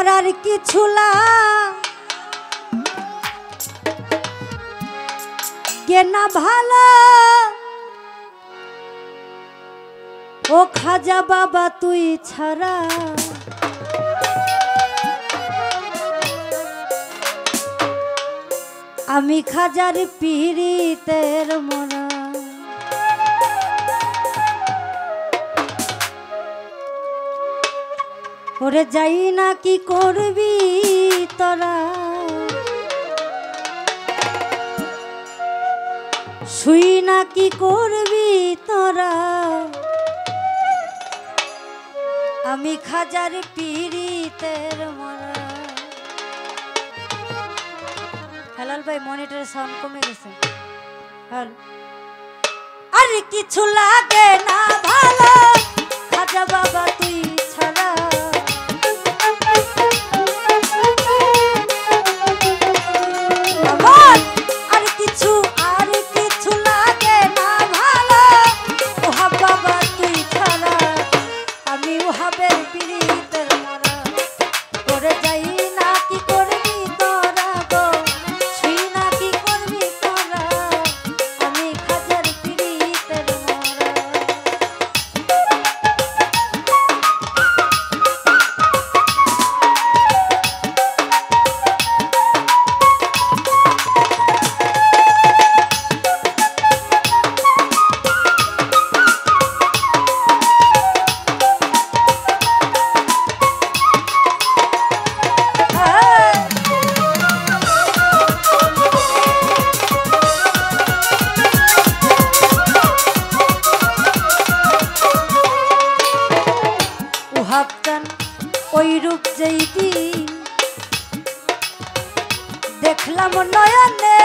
আমার আর কিছু লাগে না ভালো ও খাজা বাবা তুই ছাড়া আমি খাজার পীড়িতের মরা ওরে যাই না কি করবি তোরা শুই না কি করবি তোরা আমি খাজার পীড়িতের মরা। হেলাল ভাই মনিটরের সাউন্ড কমে গেছে। আর কিছু লাগে না ভালো খাজা বাবা তুই ছাড়া আর কিছু লাগে না ভালো ওহা বাবা তুই ছাড়া আমি ওহাবের পীড়িতের মরা করে যাই না কি করবি তোরা গো শুই না কি করবি তোরা আমি খাজার পীড়িতের মরা। ভাবতাম ওই রূপ যেইটি দেখলাম নয়নে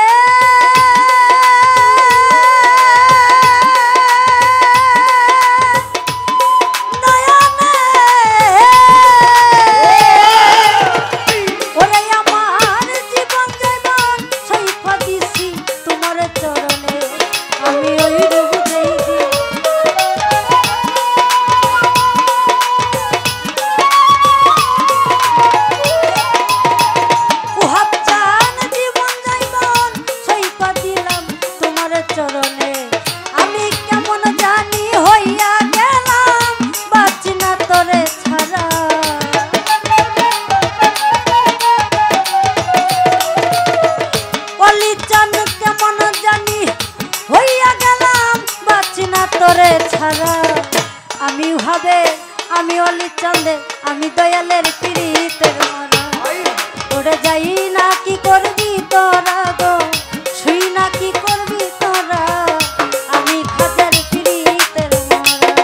ওরে আমার জীবন জীবন সইফা দিছি তোমার চরণে আমি ওই রূপ যেইটি চরণে আমি কেমন জানি হইয়া গেলাম বাঁচি না তোরে ছাড়া অলি চান কেমন জানি হইয়া গেলাম বাঁচি না তোরে ছাড়া আমি ভাবে আমি অলি চান্দে আমি দয়ালের পীড়িতের মরা ওরে যাই না কি করবি তোরা গো শুই না কি করবি তোরা আমি খাজার পীড়িতের মরা।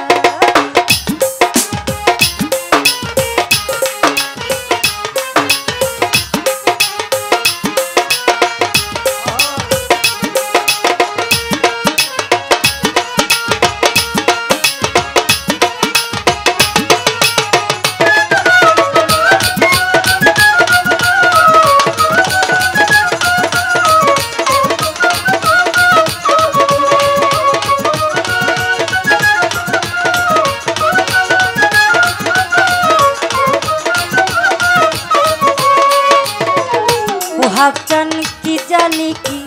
ভাবছেন কি জানি কি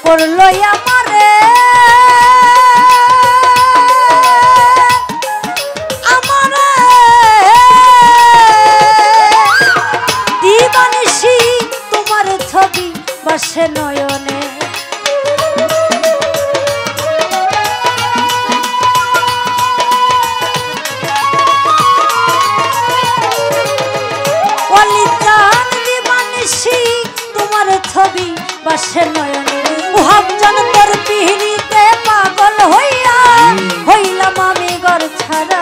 করলো আমারে আমারে দিবানিশি তোমার ছবি বাসে নয়নে অলি চান দিবানিশি তোমার ছবি বাসে নয়নে ভাবছেন তোর পিহিরিতে পাগল হইয়া হইলাম আমি ঘর ছাড়া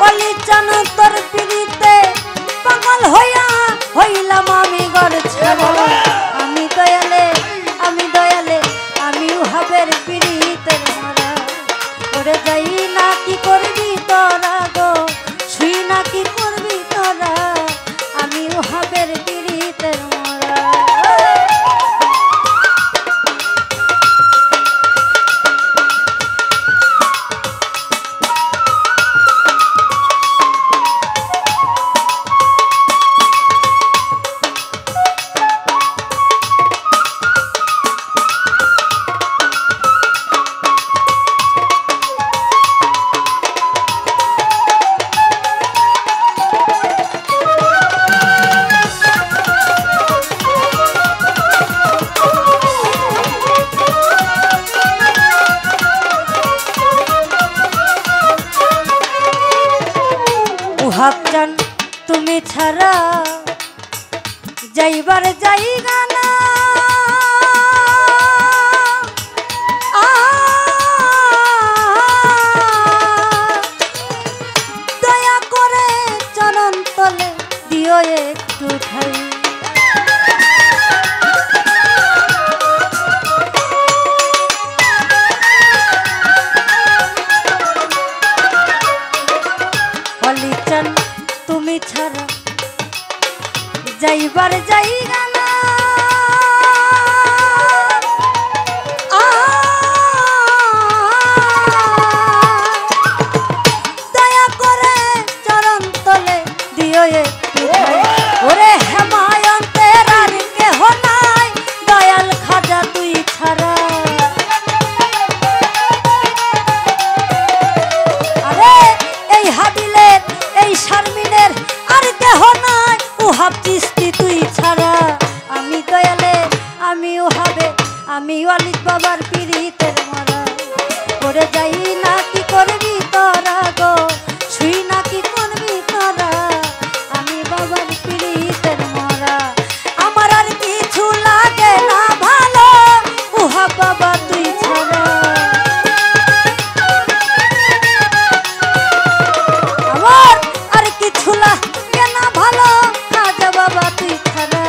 অলি চান তোর পিহিরিতে পাগল হইয়া হইলাম আমি ঘর ছাড়া আমি দয়ালে আমি ওহাবের পীড়িতের মরা ওরে যাই না কি করবি তোরা গো শুই না কি করবি তোরা আমি ওহাবের পীড়িতের মরা। ভাবজান তুমি ছাড়া যাইবার জায়গা না দয়া করে চরণ তলে দিও একটু ঠাই অলিচান তুমি ছাড়া যাইবার জায়গা না দয়া করে চরণ তলে দিও একটু ওরে হেমায়ন্তের আর কেহ নাই দয়াল খাজা তুই ছাড়া আরে এই হাবিলের এই শারমিনের আর কেহ নাই উহাব চিস্তি তুই ছাড়া আমি দয়ালে আমি উহাবে আমি ওয়ালিদ বাবার পিরিতের মরা করে যাই না কি করবি তোরা গো ছুই না কি করবি তোরা আমি বাবার পিরিতের মরা আমার আর কিছু লাগে না ভালো উহাব বাবা তুই ছাড়া আমার আর কিছু লাগে না ভালো খাজা বাবা তুই ছাড়া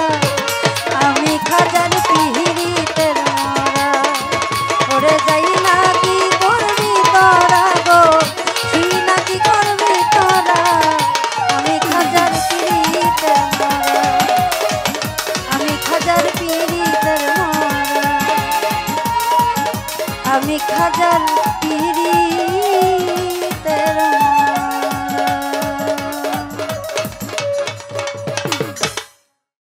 আমি খাজার পিরিতের মরা ওরে যাই না কি করবি তোরা গো তুই না কি করবি তোরা আমি খাজার পিরিতের মরা আমি খাজার পিরিতের মরা আমি খাজার